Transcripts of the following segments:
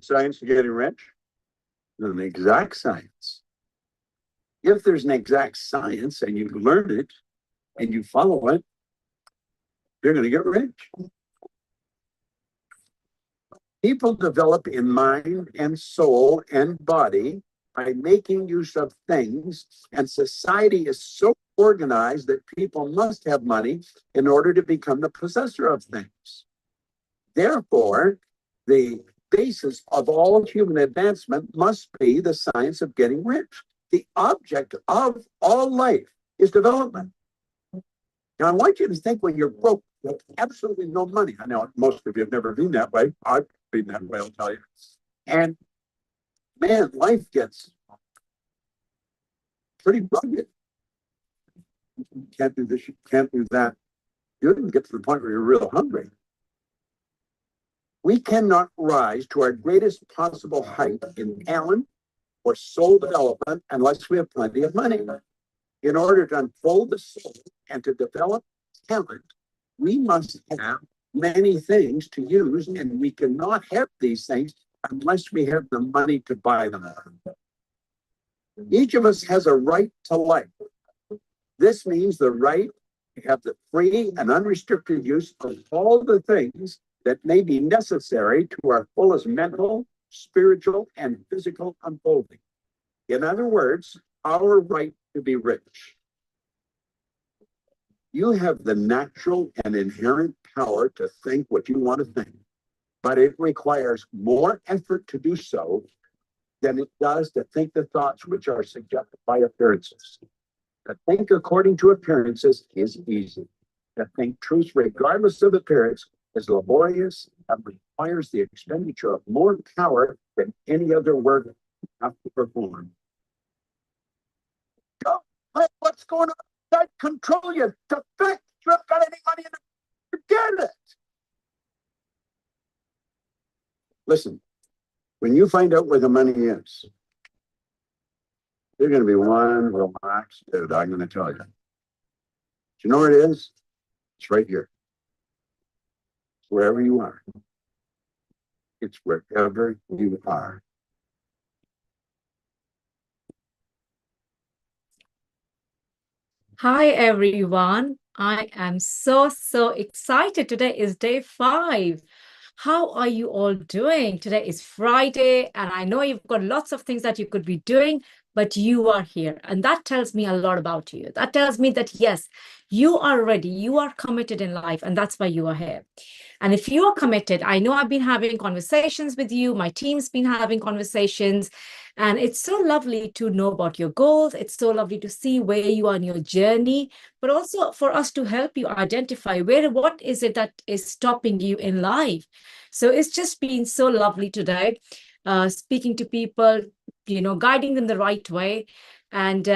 science of getting rich? An exact science. If there's an exact science and you learn it and you follow it, you're going to get rich. People develop in mind and soul and body by making use of things, and society is so organized that people must have money in order to become the possessor of things. Therefore, the basis of all human advancement must be the science of getting rich. The object of all life is development. Now, I want you to think when you're broke with absolutely no money. I know most of you have never been that way. I've been that way, I'll tell you. And man, life gets pretty rugged. You can't do this, you can't do that. You didn't get to the point where you're real hungry. We cannot rise to our greatest possible height in talent or soul development unless we have plenty of money. In order to unfold the soul and to develop talent, we must have many things to use, and we cannot have these things unless we have the money to buy them. Each of us has a right to life. This means the right to have the free and unrestricted use of all the things that may be necessary to our fullest mental, spiritual, and physical unfolding. In other words, our right to be rich. You have the natural and inherent power to think what you want to think, but it requires more effort to do so than it does to think the thoughts which are suggested by appearances. To think according to appearances is easy. To think truth regardless of appearance is laborious and requires the expenditure of more power than any other work you have to perform. Don't let what's going on outside control you. To think you haven't got any money in it, forget it. Listen, when you find out where the money is, you're going to be one relaxed dude, I'm going to tell you. Do you know where it is? It's right here. It's wherever you are. It's wherever you are. Hi, everyone. I am so excited. Today is day 5. How are you all doing? Today is Friday, and I know you've got lots of things that you could be doing, but you are here. And that tells me a lot about you. That tells me that, yes, you are ready. You are committed in life, and that's why you are here. And if you are committed, I know I've been having conversations with you. My team's been having conversations. And it's so lovely to know about your goals. It's so lovely to see where you are in your journey, but also for us to help you identify what is it that is stopping you in life. So it's just been so lovely today, speaking to people, guiding them the right way. And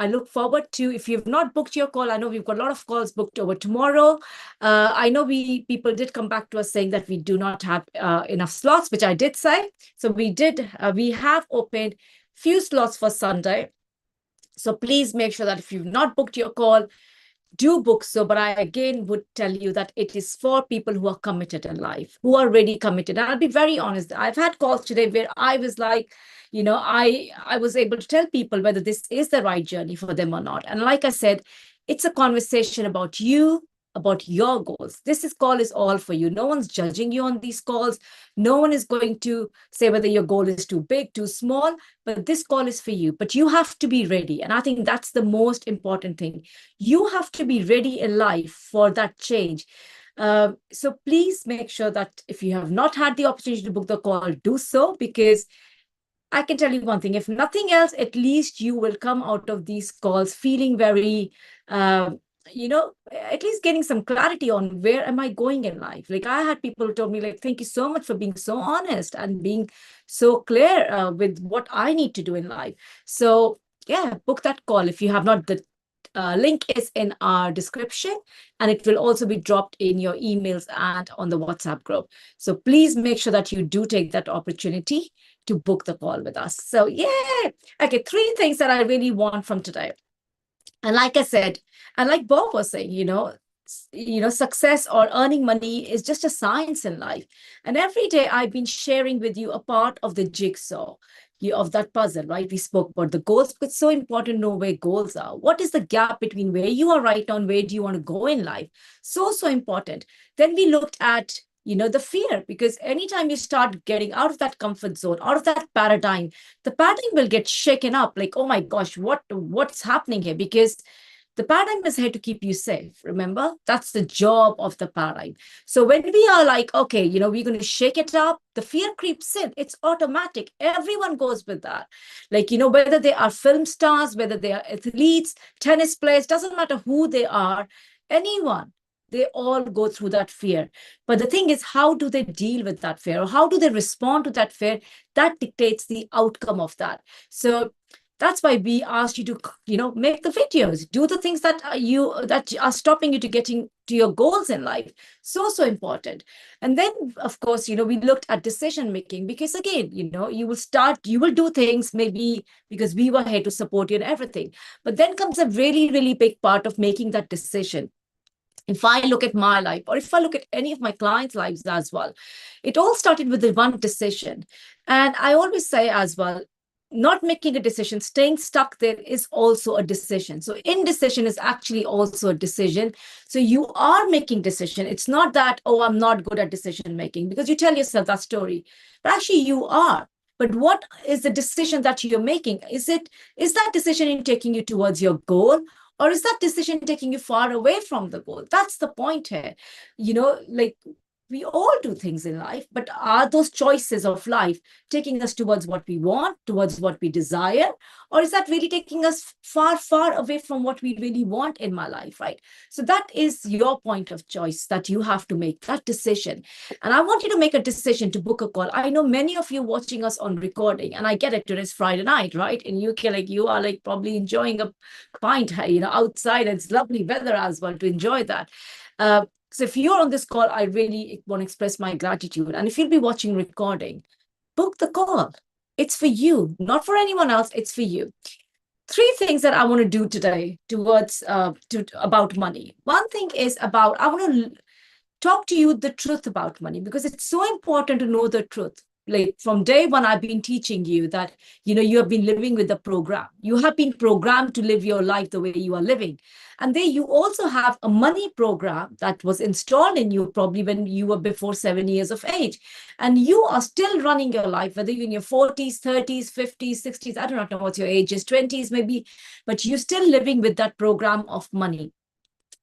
I look forward to, if you've not booked your call, I know we've got a lot of calls booked over tomorrow. I know people did come back to us saying that we do not have enough slots, which I did say. So we have opened few slots for Sunday. So please make sure that if you've not booked your call, do book so. But I again would tell you that it is for people who are committed in life, who are really committed. And I'll be very honest. I've had calls today where I was like, I was able to tell people whether this is the right journey for them or not. And like I said, it's a conversation about you, about your goals. This call is all for you. No one's judging you on these calls. No one is going to say whether your goal is too big, too small, but this call is for you. But you have to be ready. And I think that's the most important thing. You have to be ready in life for that change. So please make sure that if you have not had the opportunity to book the call, do so, because I can tell you one thing, if nothing else, at least you will come out of these calls feeling very, at least getting some clarity on where am I going in life. Like I had people who told me, like, thank you so much for being so honest and being so clear with what I need to do in life. So yeah, book that call if you have not. The link is in our description, and it will also be dropped in your emails and on the WhatsApp group. So please make sure that you do take that opportunity to book the call with us. So yeah, okay, 3 things that I really want from today. And like I said, and like Bob was saying, success or earning money is just a science in life. And every day I've been sharing with you a part of the jigsaw of that puzzle, right? We spoke about the goals, but it's so important to know where goals are. What is the gap between where you are right now and where do you want to go in life? So important. Then we looked at the fear, because anytime you start getting out of that comfort zone, out of that paradigm, the paradigm will get shaken up. Like, oh my gosh, what's happening here? Because the paradigm is here to keep you safe. Remember, that's the job of the paradigm. So when we are like, okay, we're going to shake it up, the fear creeps in. It's automatic. Everyone goes with that. Like, whether they are film stars, whether they are athletes, tennis players, doesn't matter who they are, anyone, they all go through that fear. But the thing is, how do they deal with that fear? Or how do they respond to that fear? That dictates the outcome of that. So that's why we asked you to, make the videos, do the things that are stopping you to getting to your goals in life. So important. And then, of course, we looked at decision making, because again, you will do things maybe because we were here to support you and everything. But then comes a really, really big part of making that decision. If I look at my life, or if I look at any of my clients' lives as well, it all started with the one decision. And I always say as well, not making a decision, staying stuck there is also a decision. So indecision is actually also a decision. So you are making decision. It's not that, oh, I'm not good at decision making, because you tell yourself that story, but actually you are. But what is the decision that you're making? Is that decision in taking you towards your goal? Or is that decision taking you far away from the goal? That's the point here. Like, we all do things in life, but are those choices of life taking us towards what we want, towards what we desire? Or is that really taking us far, far away from what we really want in my life, right? So that is your point of choice that you have to make, that decision. And I want you to make a decision to book a call. I know many of you watching us on recording, and I get it, today's Friday night, right? In UK, like, you are like probably enjoying a pint, outside. It's lovely weather as well to enjoy that. So if you're on this call, I really want to express my gratitude. And if you'll be watching recording, book the call. It's for you, not for anyone else. It's for you. 3 things that I want to do today towards about money. One thing is about, I want to talk to you the truth about money, because it's so important to know the truth. Like, from day one, I've been teaching you that, you have been living with the program. You have been programmed to live your life the way you are living. And then you also have a money program that was installed in you probably when you were before 7 years of age. And you are still running your life, whether you're in your 40s, 30s, 50s, 60s, I do not know what your age is, 20s maybe, but you're still living with that program of money.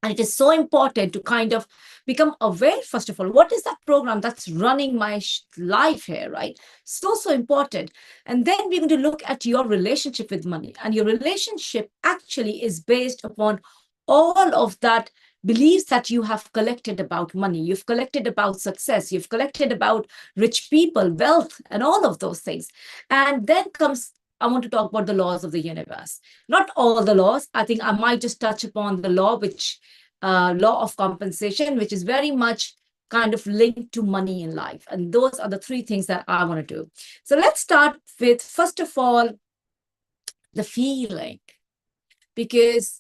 And it is so important to kind of become aware, first of all, what is that program that's running my life here, right? So important. And then we're going to look at your relationship with money. And your relationship actually is based upon all of that beliefs that you have collected about money. You've collected about success. You've collected about rich people, wealth, and all of those things. And then comes, I want to talk about the laws of the universe. Not all the laws. I think I might just touch upon the law, law of compensation, which is very much kind of linked to money in life. And those are the 3 things that I want to do. So let's start with, first of all, the feeling. Because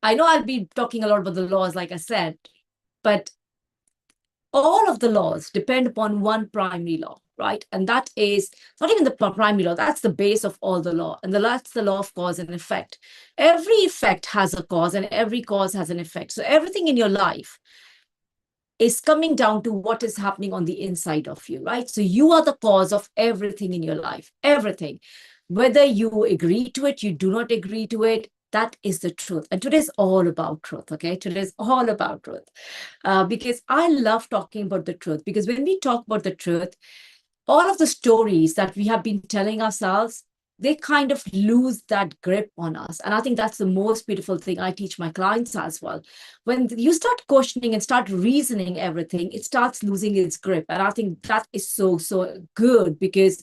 I know I'll be talking a lot about the laws, like I said, but all of the laws depend upon one primary law, right? And that is not even the primary law, that's the base of all the law. And that's the law of cause and effect. Every effect has a cause, and every cause has an effect. So everything in your life is coming down to what is happening on the inside of you, right? So you are the cause of everything in your life, everything. Whether you agree to it, you do not agree to it, that is the truth. And today's all about truth, okay? Today's all about truth. Because I love talking about the truth, because when we talk about the truth, all of the stories that we have been telling ourselves, they kind of lose that grip on us. And I think that's the most beautiful thing I teach my clients as well. When you start questioning and start reasoning everything, it starts losing its grip. And I think that is so good, because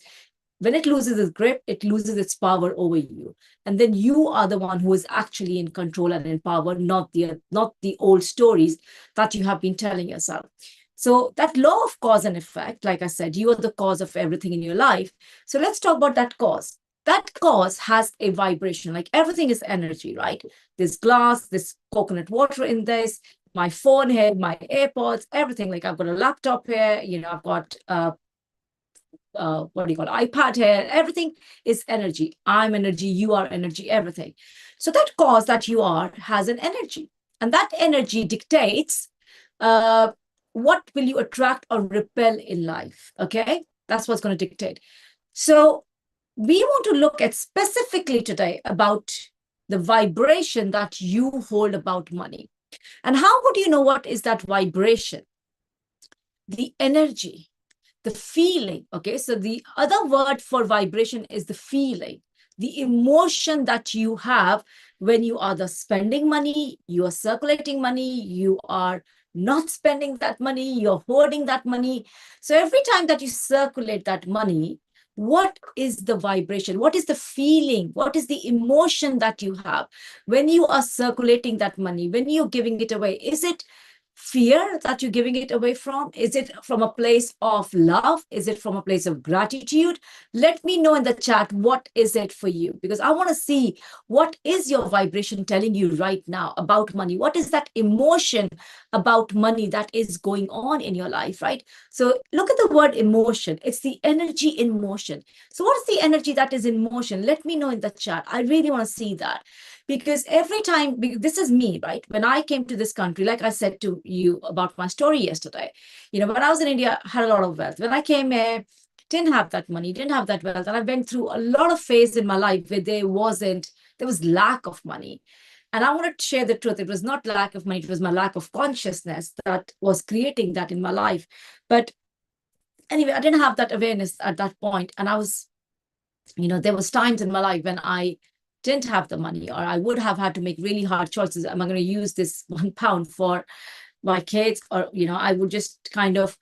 when it loses its grip, it loses its power over you. And then you are the one who is actually in control and in power, not the old stories that you have been telling yourself. So that law of cause and effect, like I said, you are the cause of everything in your life. So let's talk about that cause. That cause has a vibration, like everything is energy, right? There's glass, there's coconut water in this. my phone here, my AirPods, everything. Like I've got a laptop here, I've got what do you call it, iPad here. Everything is energy. I'm energy, you are energy, everything. So that cause that you are has an energy, and that energy dictates what will you attract or repel in life. Okay, that's what's going to dictate. So we want to look at specifically today about the vibration that you hold about money. And how would you know what is that vibration? The energy, the feeling. Okay, so the other word for vibration is the feeling, the emotion that you have when you are spending money, you are circulating money, you are not spending that money, you're hoarding that money. So every time that you circulate that money, what is the vibration? What is the feeling? What is the emotion that you have when you are circulating that money, when you're giving it away? Is it fear that you're giving it away from? Is it from a place of love? Is it from a place of gratitude? Let me know in the chat, what is it for you? Because I want to see what is your vibration telling you right now about money? What is that emotion about money that is going on in your life, right? So look at the word emotion. It's the energy in motion. So what is the energy that is in motion? Let me know in the chat. I really want to see that. Because every time, this is me, right? When I came to this country, like I said to you about my story yesterday, when I was in India, I had a lot of wealth. When I came here, didn't have that money, didn't have that wealth. And I went through a lot of phase in my life where there was lack of money. And I want to share the truth. It was not lack of money, it was my lack of consciousness that was creating that in my life. But anyway, I didn't have that awareness at that point. And I was, there was times in my life when I didn't have the money, or I would have had to make really hard choices. Am I going to use this £1 for my kids? Or, I would just kind of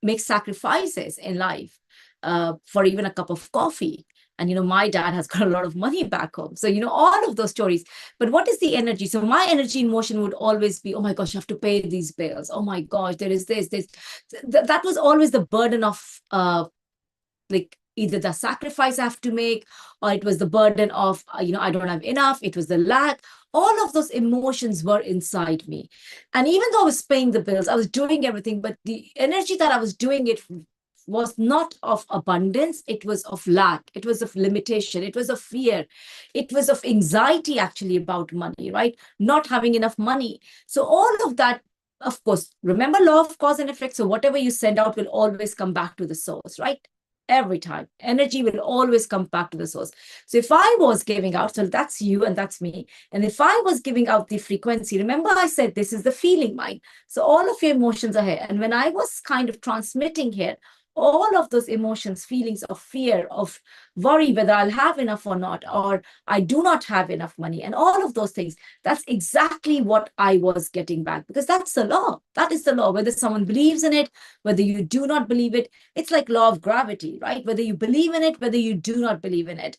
make sacrifices in life for even a cup of coffee. And, my dad has got a lot of money back home. So, all of those stories. But what is the energy? So my energy in motion would always be, oh my gosh, I have to pay these bills. Oh my gosh, there is this. That was always the burden of like either the sacrifice I have to make, or it was the burden of, I don't have enough. It was the lack. All of those emotions were inside me. And even though I was paying the bills, I was doing everything, but the energy that I was doing it was not of abundance. It was of lack. It was of limitation. It was of fear. It was of anxiety actually about money, right? Not having enough money. So all of that, of course, remember law of cause and effect. So whatever you send out will always come back to the source, right? Every time. Energy will always come back to the source. So if I was giving out, so that's you and that's me. And if I was giving out the frequency, remember I said this is the feeling mind. So all of your emotions are here. And when I was kind of transmitting here, all of those emotions, feelings of fear, of worry, whether I'll have enough or not, or I do not have enough money, and all of those things, that's exactly what I was getting back, because that's the law. That is the law. Whether someone believes in it, whether you do not believe it, it's like law of gravity, right? Whether you believe in it, whether you do not believe in it.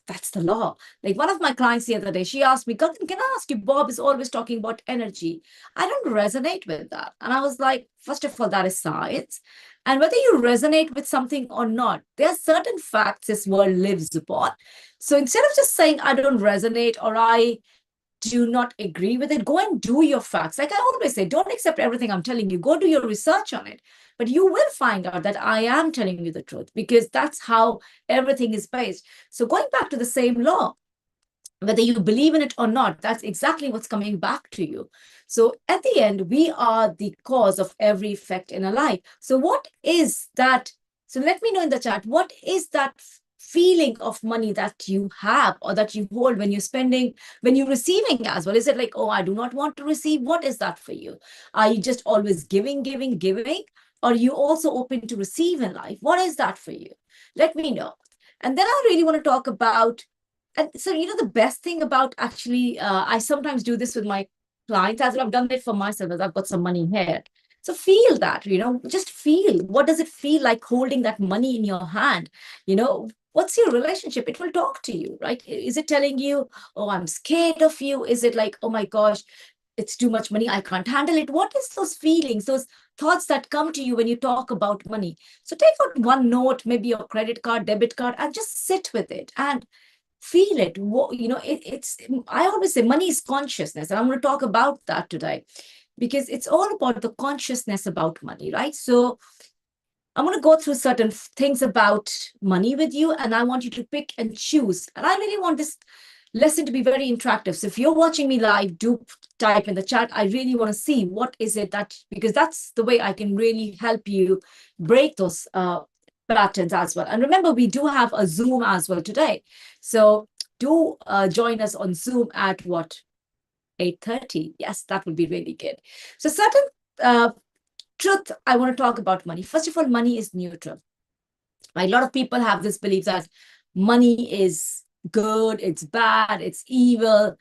That's the law. Like one of my clients the other day, she asked me, can I ask you, Bob is always talking about energy. I don't resonate with that. And I was like, first of all, that is science. And whether you resonate with something or not, there are certain facts this world lives upon. So instead of just saying, I don't resonate or I do not agree with it, go and do your facts. Like I always say, don't accept everything I'm telling you. Go do your research on it. But you will find out that I am telling you the truth, because that's how everything is based. So going back to the same law, whether you believe in it or not, that's exactly what's coming back to you. So at the end, we are the cause of every effect in our life. So what is that? So let me know in the chat, what is that feeling of money that you have or that you hold when you're spending, when you're receiving as well? Is it like, oh, I do not want to receive? What is that for you? Are you just always giving? Or are you also open to receive in life? What is that for you? Let me know. And then I really want to talk about, and so, the best thing about actually, I sometimes do this with my clients as well. I've done it for myself as I've got some money here. So feel that, just feel. What does it feel like holding that money in your hand? What's your relationship? It will talk to you, right? Is it telling you, oh, I'm scared of you? Is it like, oh my gosh, it's too much money, I can't handle it? What is those feelings, those thoughts that come to you when you talk about money? So take out one note, maybe your credit card, debit card, and just sit with it and feel it. I always say money is consciousness, and I'm going to talk about that today because it's all about the consciousness about money, right? So I'm going to go through certain things about money with you, and I want you to pick and choose. And I really want this lesson to be very interactive. So if you're watching me live, do type in the chat. I really want to see what is it that, because that's the way I can really help you break those patterns as well. And remember, we do have a Zoom as well today. So do join us on Zoom at what? 8:30. Yes, that would be really good. So certain truth I want to talk about money. First of all, money is neutral. Right? A lot of people have this belief that money is good, it's bad, it's evil.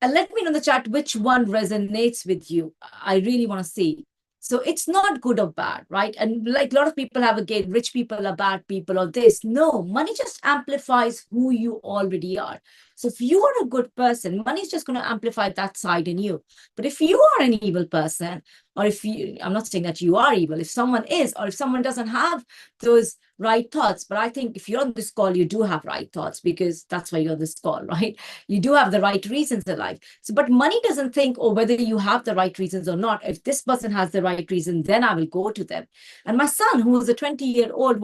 And let me know in the chat which one resonates with you. I really want to see. So it's not good or bad, right? And like a lot of people have, again, rich people are bad people or this. No, money just amplifies who you already are. So if you are a good person, money is just going to amplify that side in you. But if you are an evil person, or if you, I'm not saying that you are evil, if someone is, or if someone doesn't have those right thoughts, but I think if you're on this call, you do have right thoughts because that's why you're on this call, right? You do have the right reasons in life. So, but money doesn't think, oh, whether you have the right reasons or not. If this person has the right reason, then I will go to them. And my son, who was a 20-year-old,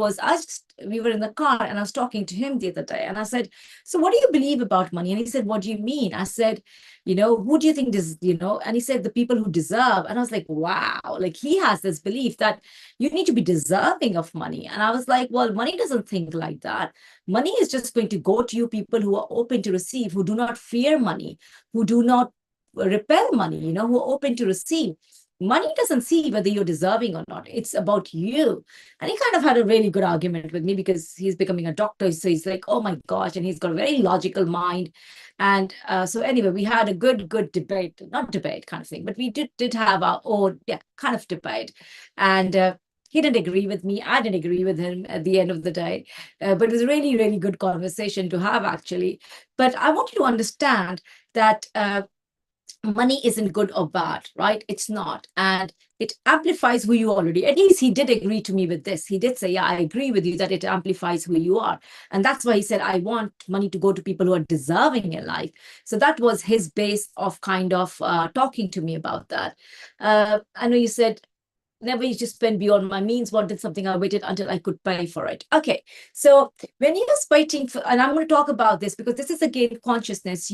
we were in the car and I was talking to him the other day and I said, so what do you believe about money? And he said, what do you mean? I said, who do you think does, and he said, the people who deserve. And I was like, wow, like he has this belief that you need to be deserving of money. And I was like, well, money doesn't think like that. Money is just going to go to you people who are open to receive, who do not fear money, who do not repel money, who are open to receive. Money doesn't see whether you're deserving or not. It's about you. And he kind of had a really good argument with me because he's becoming a doctor. So he's like, oh my gosh, and he's got a very logical mind. And so anyway, we had a good debate, not debate kind of thing, but we did have our own, kind of debate. And he didn't agree with me. I didn't agree with him at the end of the day. But it was a really, really good conversation to have, actually. But I want you to understand that money isn't good or bad, right? It's not. And it amplifies who you already. At least he did agree to me with this. He did say, yeah, I agree with you that it amplifies who you are. And that's why he said, I want money to go to people who are deserving in life. So that was his base of kind of talking to me about that. I know you said, never used to spend beyond my means, wanted something, I waited until I could pay for it. Okay, so when you're waiting for, and I'm going to talk about this because this is again consciousness,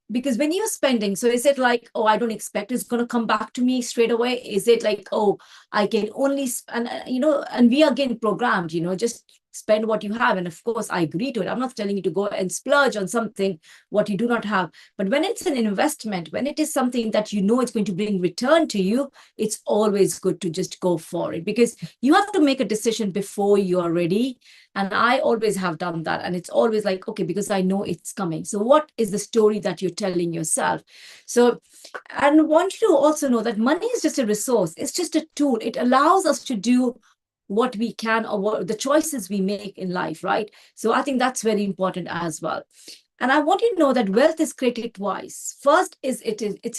because when you're spending, so is it like, oh, I don't expect it's going to come back to me straight away? Is it like, oh, I can only, and we are getting programmed, just spend what you have. And of course, I agree to it. I'm not telling you to go and splurge on something what you do not have. But when it's an investment, when it is something that it's going to bring return to you, it's always good to just go for it because you have to make a decision before you are ready. And I always have done that. And it's always like, okay, because I know it's coming. So what is the story that you're telling yourself? So, and I want you to also know that money is just a resource. It's just a tool. It allows us to do what we can or what the choices we make in life, right? So I think that's very important as well. And I want you to know that wealth is created twice. First it's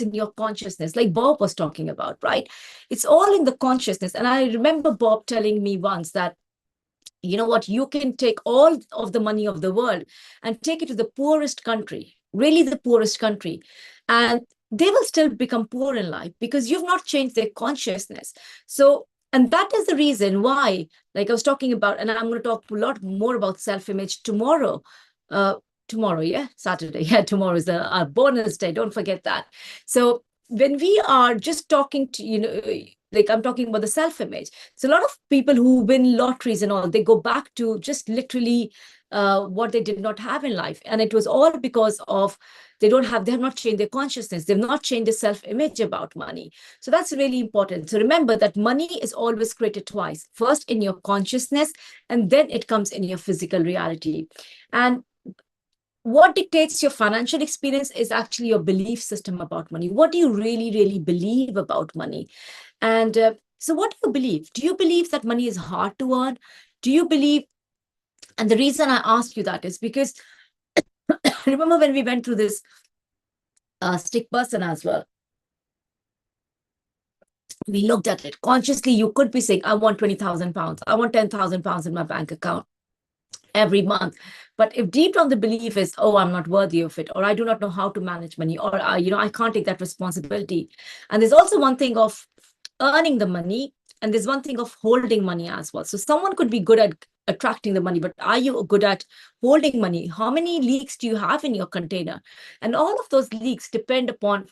in your consciousness, like Bob was talking about, right? It's all in the consciousness. And I remember Bob telling me once that, you know what, you can take all of the money of the world and take it to the poorest country, really the poorest country, and they will still become poor in life because you've not changed their consciousness. So, and that is the reason why, like I was talking about, and I'm going to talk a lot more about self-image tomorrow. Saturday. Yeah, tomorrow is our bonus day. Don't forget that. So when we are just talking to, like I'm talking about the self-image. So a lot of people who win lotteries and all, they go back to just literally what they did not have in life. And it was all because of they have not changed their consciousness. They've not changed their self-image about money. So that's really important. So remember that money is always created twice. First in your consciousness, and then it comes in your physical reality. And what dictates your financial experience is actually your belief system about money. What do you really, really believe about money? And so what do you believe? Do you believe that money is hard to earn? Do you believe, and the reason I ask you that is because remember when we went through this stick person as well, we looked at it consciously. You could be saying, I want 20,000 pounds. I want 10,000 pounds in my bank account. every month. But if deep down the belief is, oh, I'm not worthy of it, or I do not know how to manage money, or I can't take that responsibility. And there's also one thing of earning the money, and there's one thing of holding money as well. So someone could be good at attracting the money, but are you good at holding money? How many leaks do you have in your container? And all of those leaks depend upon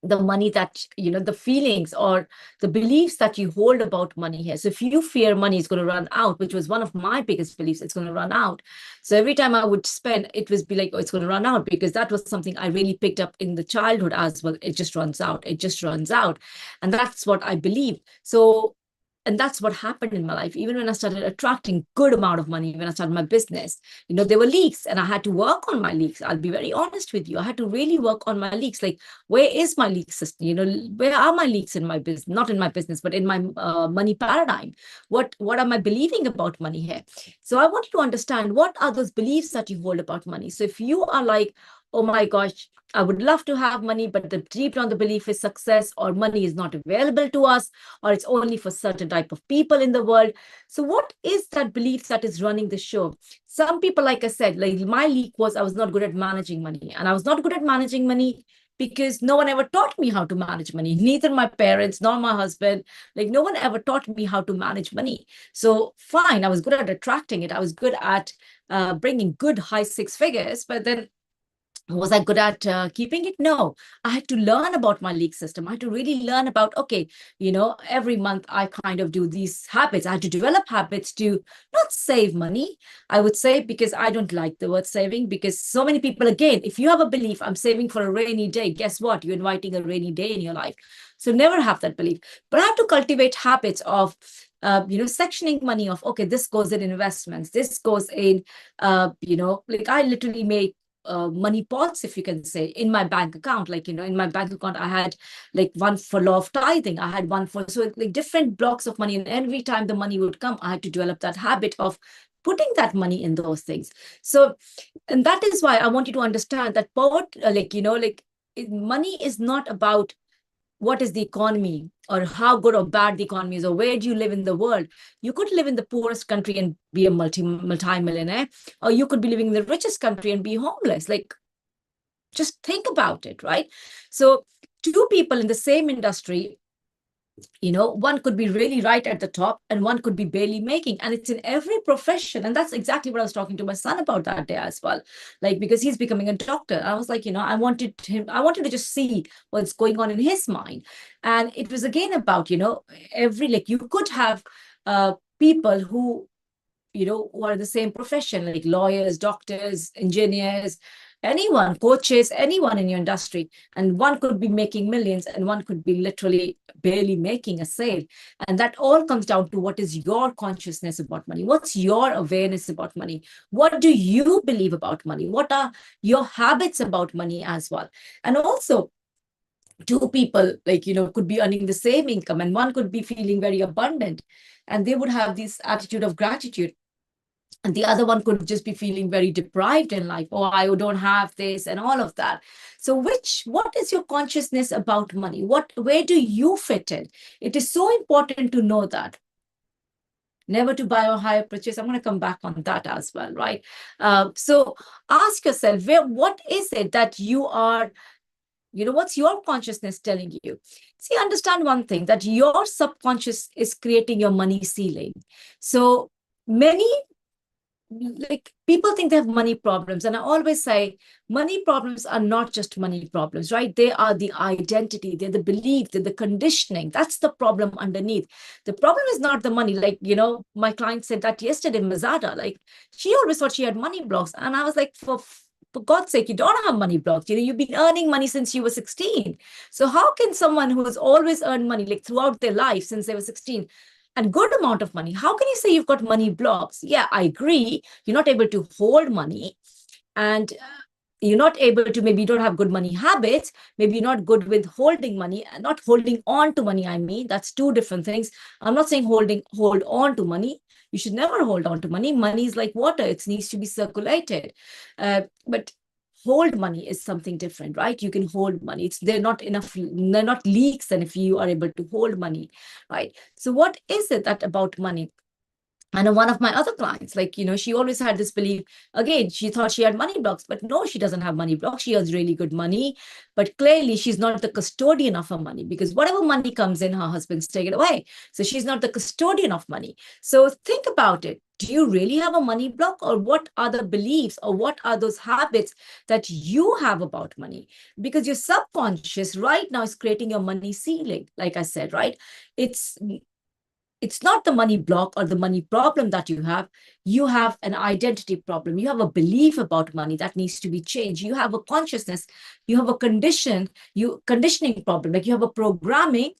the money that, the feelings or the beliefs that you hold about money here. So if you fear money is going to run out, which was one of my biggest beliefs, it's going to run out. So every time I would spend, it was be like, oh, it's going to run out, because that was something I really picked up in the childhood as well. It just runs out. It just runs out. And that's what I believe. So, and that's what happened in my life. Even when I started attracting good amount of money, when I started my business, there were leaks, and I had to work on my leaks. I'll be very honest with you. I had to really work on my leaks. Like, where is my leak system? Where are my leaks in my business? Not in my business, but in my money paradigm. What am I believing about money here? So I want you to understand, what are those beliefs that you hold about money. So if you are like, oh my gosh, I would love to have money, but the deep down the belief is success, or money is not available to us, or it's only for certain type of people in the world. So what is that belief that is running the show? Some people, like I said, like my leak was I was not good at managing money. And I was not good at managing money because no one ever taught me how to manage money. Neither my parents nor my husband, like no one ever taught me how to manage money. So fine, I was good at attracting it. I was good at bringing good high six figures, but then was I good at keeping it? No. I had to learn about my leak system. I had to really learn about, okay, every month I kind of do these habits. I had to develop habits to not save money, I would say, because I don't like the word saving, because so many people, again, if you have a belief, I'm saving for a rainy day, guess what? You're inviting a rainy day in your life. So never have that belief. But I have to cultivate habits of, sectioning money of, okay, this goes in investments, this goes in, like I literally make money pots, if you can say, in my bank account. Like, in my bank account, I had like one for law of tithing. I had one for, so like different blocks of money. And every time the money would come, I had to develop that habit of putting that money in those things. So, and that is why I want you to understand that money is not about what is the economy or how good or bad the economy is, or where do you live in the world. You could live in the poorest country and be a multi-millionaire, or you could be living in the richest country and be homeless. Like, just think about it, right? So two people in the same industry, one could be really right at the top and one could be barely making. And it's in every profession. And that's exactly what I was talking to my son about that day as well. Like, because he's becoming a doctor. I was like, I wanted to just see what's going on in his mind. And it was again about, you could have people who are in the same profession, like lawyers, doctors, engineers, anyone, coaches, anyone in your industry. And one could be making millions and one could be literally barely making a sale. And that all comes down to, what is your consciousness about money? What's your awareness about money? What do you believe about money? What are your habits about money as well? And also, two people, could be earning the same income, and one could be feeling very abundant and they would have this attitude of gratitude, and the other one could just be feeling very deprived in life. Oh, I don't have this and all of that. So what is your consciousness about money? Where do you fit in? It is so important to know that. Never to buy or hire purchase. I'm going to come back on that as well, right? So ask yourself, what is it that you are, what's your consciousness telling you? See, understand one thing, that your subconscious is creating your money ceiling. So many, like, people think they have money problems, and I always say money problems are not just money problems, right? They are the identity, they're the belief, they're the conditioning. That's the problem underneath. The problem is not the money. Like, my client said that yesterday, Mazada, like, she always thought she had money blocks, and I was like, for God's sake, you don't have money blocks. You've been earning money since you were 16. So how can someone who has always earned money, like throughout their life since they were 16, and good amount of money, how can you say you've got money blocks? Yeah, I agree. You're not able to hold money, and you're not able to, maybe you don't have good money habits. Maybe you're not good with holding money and not holding on to money. I mean, that's two different things. I'm not saying hold on to money. You should never hold on to money. Money is like water. It needs to be circulated. But hold money is something different, right? You can hold money. They're not leaks. And if you are able to hold money, right? So what is it that about money? And one of my other clients, like, she always had this belief, again, she thought she had money blocks, but no, she doesn't have money blocks. She earns really good money, but clearly she's not the custodian of her money, because whatever money comes in, her husband's taken away. So she's not the custodian of money. So think about it. Do you really have a money block, or what are the beliefs, or what are those habits that you have about money? Because your subconscious right now is creating your money ceiling, like I said, right? It's not the money block or the money problem that you have. You have an identity problem. You have a belief about money that needs to be changed. You have a consciousness, you have a conditioning problem, like you have a programming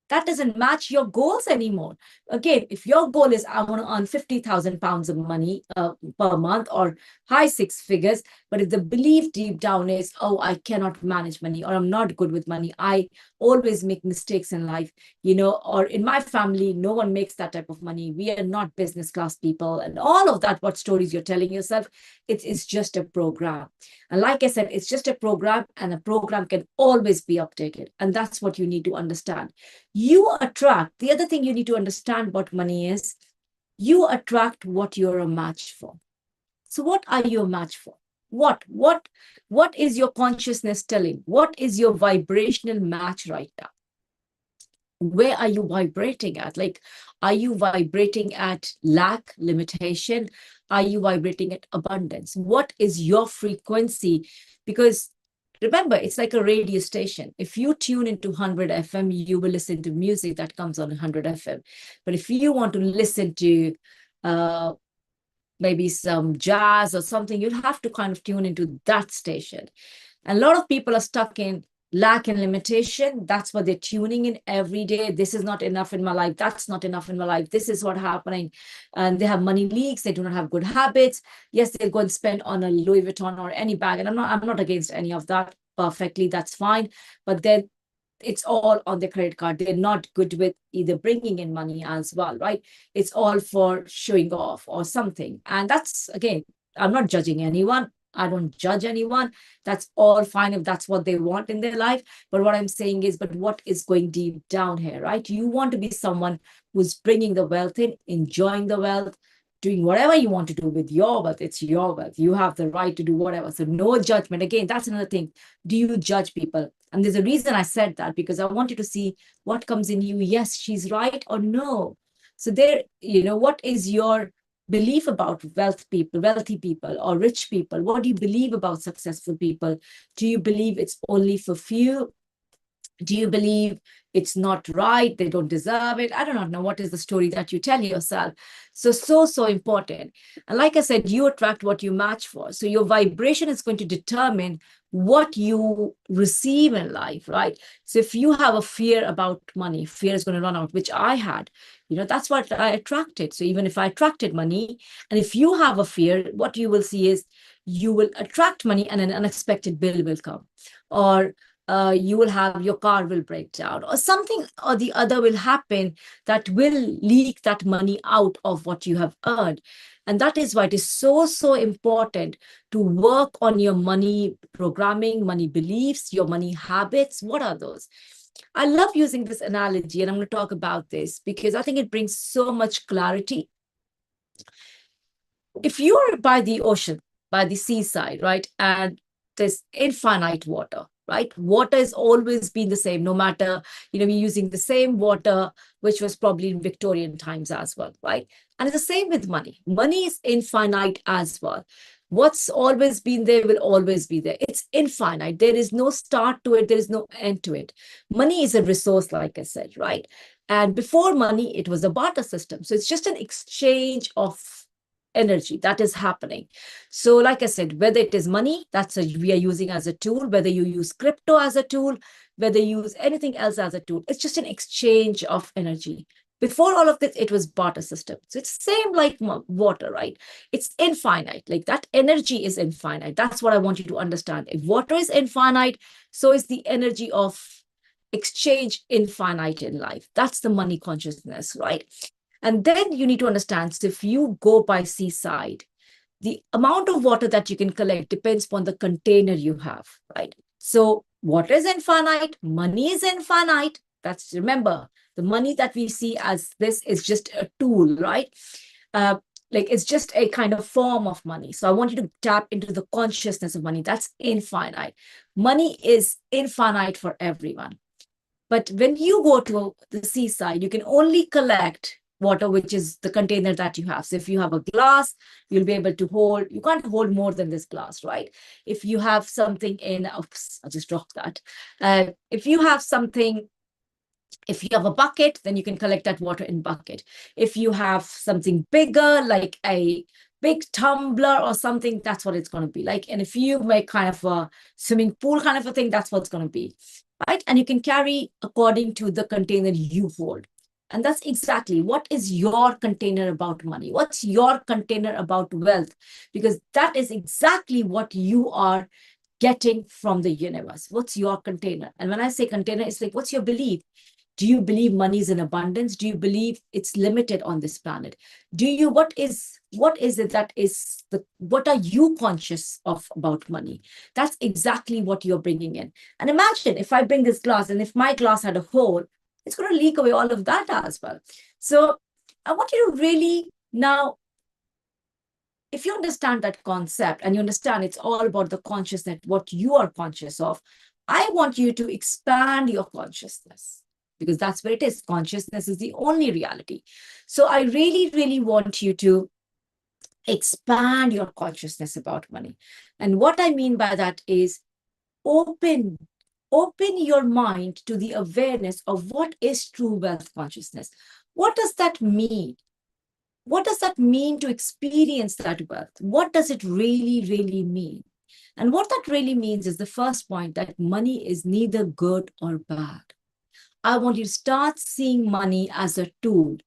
that doesn't match your goals anymore. Again, if your goal is, I want to earn 50,000 pounds of money per month, or high six figures, but if the belief deep down is, oh, I cannot manage money, or I'm not good with money, I always make mistakes in life, or in my family, no one makes that type of money, we are not business class people, and all of that, what stories you're telling yourself, it is just a program. And like I said, it's just a program, and a program can always be updated. And that's what you need to understand. You attract, the other thing you need to understand about money is, you attract what you're a match for. So what are you a match for? What is your consciousness telling? What is your vibrational match right now? Where are you vibrating at? Like, are you vibrating at lack, limitation? Are you vibrating at abundance? What is your frequency? Because remember, it's like a radio station. If you tune into 100 FM, you will listen to music that comes on 100 FM. But if you want to listen to maybe some jazz or something, you'll have to kind of tune into that station. And a lot of people are stuck in lack and limitation. That's what they're tuning in every day. This is not enough in my life. That's not enough in my life. This is what's happening. And they have money leaks. They do not have good habits. Yes, they'll go and spend on a Louis Vuitton or any bag. And I'm not against any of that perfectly. That's fine. But then it's all on the credit card. They're not good with either bringing in money as well, right? It's all for showing off or something. And that's, again, I'm not judging anyone. I don't judge anyone. That's all fine if that's what they want in their life. But what I'm saying is, but what is going deep down here, right? You want to be someone who's bringing the wealth in, enjoying the wealth, doing whatever you want to do with your wealth. It's your wealth. You have the right to do whatever. So no judgment. Again, that's another thing. Do you judge people? And there's a reason I said that, because I want you to see what comes in you. Yes, she's right, or no. So there, what is your belief about wealthy people or rich people? What do you believe about successful people? Do you believe it's only for few? Do you believe it's not right? They don't deserve it? I do not know what is the story that you tell yourself. So important. And like I said, you attract what you match for. So your vibration is going to determine what you receive in life, right? So if you have a fear about money, fear is going to run out, which I had, that's what I attracted. So even if I attracted money, and if you have a fear, what you will see is you will attract money and an unexpected bill will come, or you will have, your car will break down, or something or the other will happen that will leak that money out of what you have earned. And that is why it is so important to work on your money programming, money beliefs, your money habits. What are those? I love using this analogy, and I'm going to talk about this because I think it brings so much clarity. If you're by the ocean, by the seaside, right, and there's infinite water, right? Water has always been the same, no matter, we're using the same water, which was probably in Victorian times as well, right? And it's the same with money. Money is infinite as well. What's always been there will always be there. It's infinite. There is no start to it. There is no end to it. Money is a resource, like I said, right? And before money, it was a barter system. So it's just an exchange of energy that is happening. So like I said, whether it is money we are using as a tool, whether you use crypto as a tool, whether you use anything else as a tool, it's just an exchange of energy. Before all of this, it was barter system. So it's same like water, right? It's infinite. Like that energy is infinite. That's what I want you to understand. If water is infinite, so is the energy of exchange infinite in life. That's the money consciousness, right? And then you need to understand, so if you go by seaside, the amount of water that you can collect depends upon the container you have, right? So water is infinite, money is infinite. Remember, the money that we see as this is just a tool, right? like it's just a kind of form of money. So I want you to tap into the consciousness of money. That's infinite. Money is infinite for everyone. But when you go to the seaside, you can only collect water, which is the container that you have. So if you have a glass, you'll be able to hold, you can't hold more than this glass, right? If you have something in, oops, I just dropped that. If you have something, if you have a bucket, then you can collect that water in bucket. If you have something bigger, like a big tumbler or something, that's what it's going to be like. And if you make kind of a swimming pool kind of a thing, that's what it's going to be, right? And you can carry according to the container you hold. And that's exactly what is your container about money? What's your container about wealth? Because that is exactly what you are getting from the universe. What's your container? And when I say container, it's like, what's your belief? Do you believe money is in abundance? Do you believe it's limited on this planet? Do you, what is it that is the, what are you conscious of about money? That's exactly what you're bringing in. And imagine if I bring this glass and if my glass had a hole, it's going to leak away all of that as well. So I want you to really now, if you understand that concept and you understand it's all about the consciousness, what you are conscious of, I want you to expand your consciousness, because that's where it is. Consciousness is the only reality. So I really, really want you to expand your consciousness about money. And what I mean by that is open your mind to the awareness of what is true wealth consciousness. What does that mean? What does that mean to experience that wealth? What does it really, really mean? And what that really means is the first point, that money is neither good or bad. I want you to start seeing money as a tool,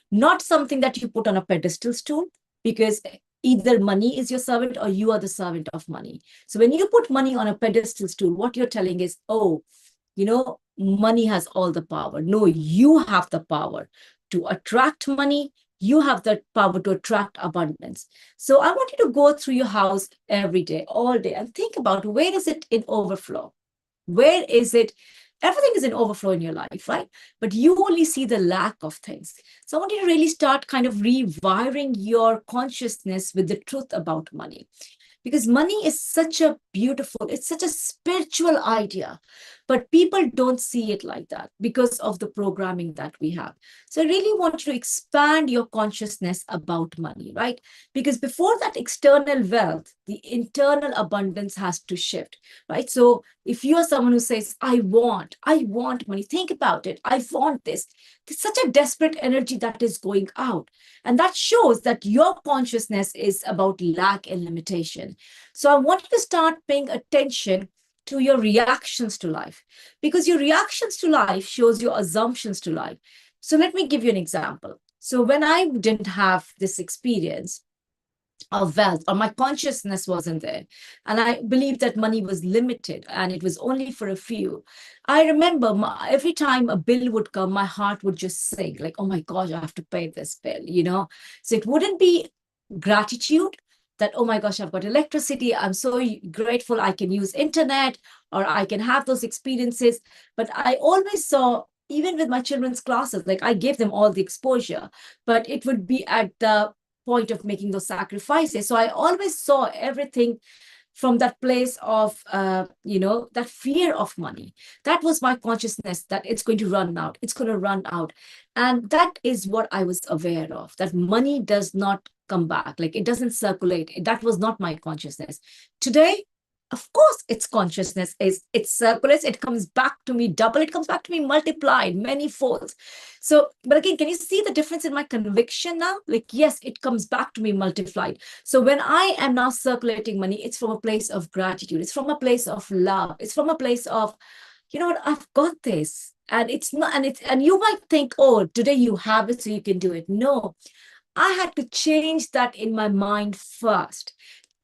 not something that you put on a pedestal stool, because either money is your servant or you are the servant of money. So when you put money on a pedestal stool, what you're telling is, oh, you know, money has all the power. No, you have the power to attract money. You have the power to attract abundance. So I want you to go through your house every day, all day, and think about, where is it in overflow? Where is it? Everything is in overflow in your life, right? But you only see the lack of things. So I want you to really start kind of rewiring your consciousness with the truth about money. Because money is such a beautiful, it's such a spiritual idea, but people don't see it like that because of the programming that we have. So I really want you to expand your consciousness about money, right? Because before that external wealth, the internal abundance has to shift, right? So if you are someone who says, I want money, think about it. I want this. There's such a desperate energy that is going out. And that shows that your consciousness is about lack and limitation. So I want you to start paying attention to your reactions to life, because your reactions to life shows your assumptions to life. So let me give you an example. So when I didn't have this experience of wealth, or my consciousness wasn't there, and I believed that money was limited and it was only for a few, I remember every time a bill would come, my heart would just sink, like, oh my gosh, I have to pay this bill, you know. So it wouldn't be gratitude that, oh my gosh, I've got electricity, I'm so grateful I can use internet, or I can have those experiences. But I always saw, even with my children's classes, like I gave them all the exposure, but it would be at the point of making those sacrifices. So I always saw everything from that place of, that fear of money. That was my consciousness, that it's going to run out. It's going to run out. And that is what I was aware of, that money does not come back. Like it doesn't circulate. That was not my consciousness. Today, of course, its consciousness is, it circulates, it comes back to me double, it comes back to me multiplied, many folds. So, but again, can you see the difference in my conviction now? Like, yes, it comes back to me multiplied. So when I am now circulating money, it's from a place of gratitude. It's from a place of love. It's from a place of, you know what, I've got this. And it's not, and you might think, oh, today you have it, so you can do it. No, I had to change that in my mind first.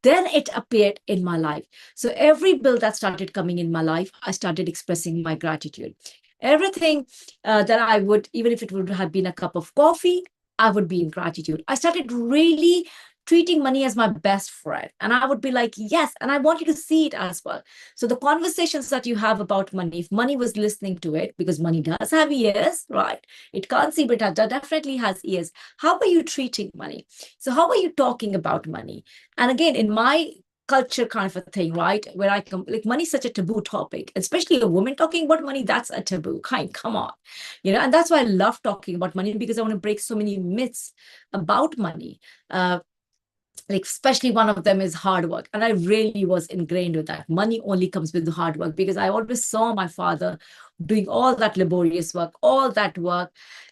Then it appeared in my life. So every bill that started coming in my life, I started expressing my gratitude. Everything that I would, even if it would have been a cup of coffee, I would be in gratitude. I started really treating money as my best friend. And I would be like, yes, and I want you to see it as well. So the conversations that you have about money, if money was listening to it, because money does have ears, right? It can't see, but it definitely has ears. How are you treating money? So how are you talking about money? And again, in my culture kind of a thing, right? Where I come, like money is such a taboo topic, especially a woman talking about money, that's a taboo. Come on. And that's why I love talking about money, because I want to break so many myths about money. Like especially one of them is hard work, and I really was ingrained with that. Money only comes with the hard work, because I always saw my father doing all that laborious work, all that work.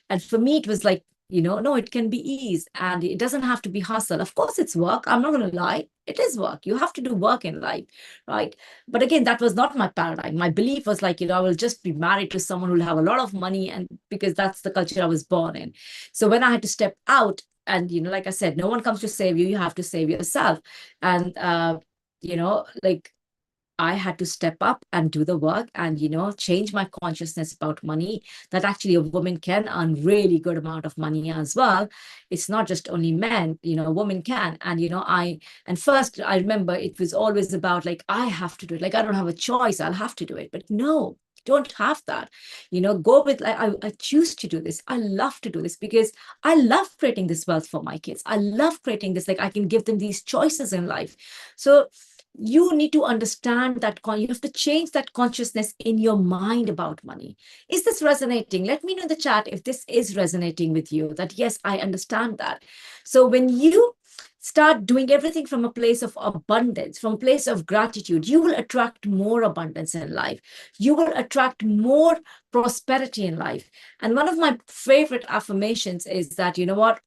And for me it was like, no, it can be ease, and it doesn't have to be hustle. Of course it's work, I'm not going to lie, it is work. You have to do work in life, right? But again, that was not my paradigm. My belief was like, I will just be married to someone who'll have a lot of money, and because that's the culture I was born in. So when I had to step out, and like I said, no one comes to save you, you have to save yourself. And like I had to step up and do the work, and change my consciousness about money, that actually a woman can earn really good amount of money as well. It's not just only men, women can. And and first I remember it was always about like, I have to do it, like I don't have a choice, I'll have to do it. But no, don't have that. Go with like, I choose to do this. I love to do this because I love creating this wealth for my kids. I love creating this, like I can give them these choices in life. So you need to understand that you have to change that consciousness in your mind about money. Is this resonating? Let me know in the chat if this is resonating with you, that yes, I understand that. So when you start doing everything from a place of abundance, from a place of gratitude, you will attract more abundance in life. You will attract more prosperity in life. And one of my favorite affirmations is that, you know what?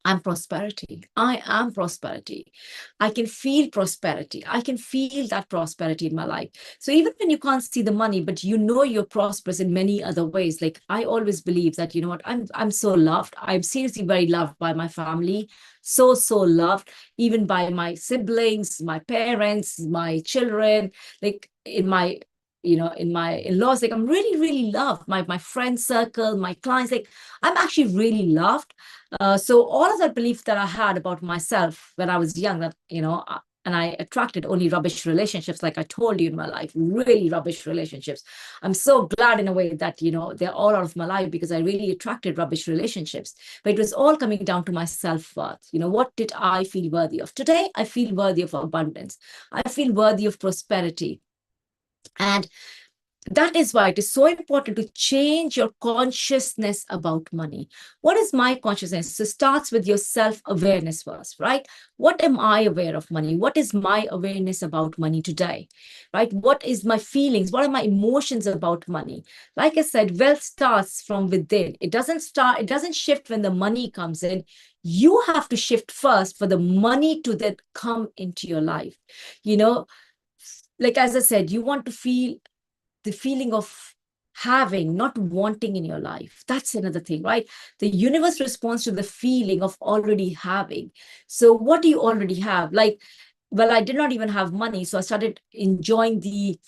I'm prosperity. I am prosperity. I can feel prosperity. I can feel that prosperity in my life. So even when you can't see the money, but you're prosperous in many other ways. Like I always believe that, you know what, I'm so loved. I'm seriously very loved by my family. So loved, even by my siblings, my parents, my children, like in my in my in-laws. Like I'm really loved. My friend circle, my clients, like I'm actually really loved. So all of that belief that I had about myself when I was young, that, and I attracted only rubbish relationships, like I told you in my life, really rubbish relationships. I'm so glad in a way that, they're all out of my life, because I really attracted rubbish relationships. But it was all coming down to my self-worth. What did I feel worthy of? Today, I feel worthy of abundance. I feel worthy of prosperity. And that is why it is so important to change your consciousness about money. What is my consciousness? So it starts with your self-awareness first, right? What am I aware of money? What is my awareness about money today, right? What is my feelings? What are my emotions about money? Like I said, wealth starts from within. It doesn't shift when the money comes in. You have to shift first for the money to then come into your life. Like as I said, you want to feel the feeling of having, not wanting in your life. That's another thing, right? The universe responds to the feeling of already having. So what do you already have? Like, well, I did not even have money, so I started enjoying the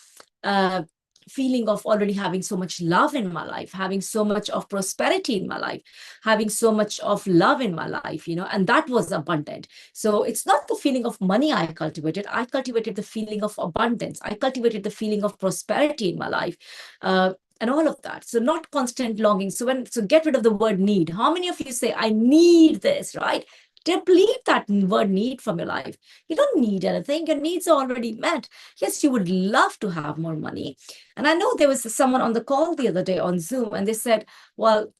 feeling of already having so much love in my life, having so much of prosperity in my life, having so much of love in my life, and that was abundant. So it's not the feeling of money I cultivated the feeling of abundance. I cultivated the feeling of prosperity in my life. And all of that. So not constant longing. So get rid of the word need. How many of you say, I need this, right? Delete that word need from your life. You don't need anything. Your needs are already met. Yes, you would love to have more money. And I know there was someone on the call the other day on Zoom, and they said, well,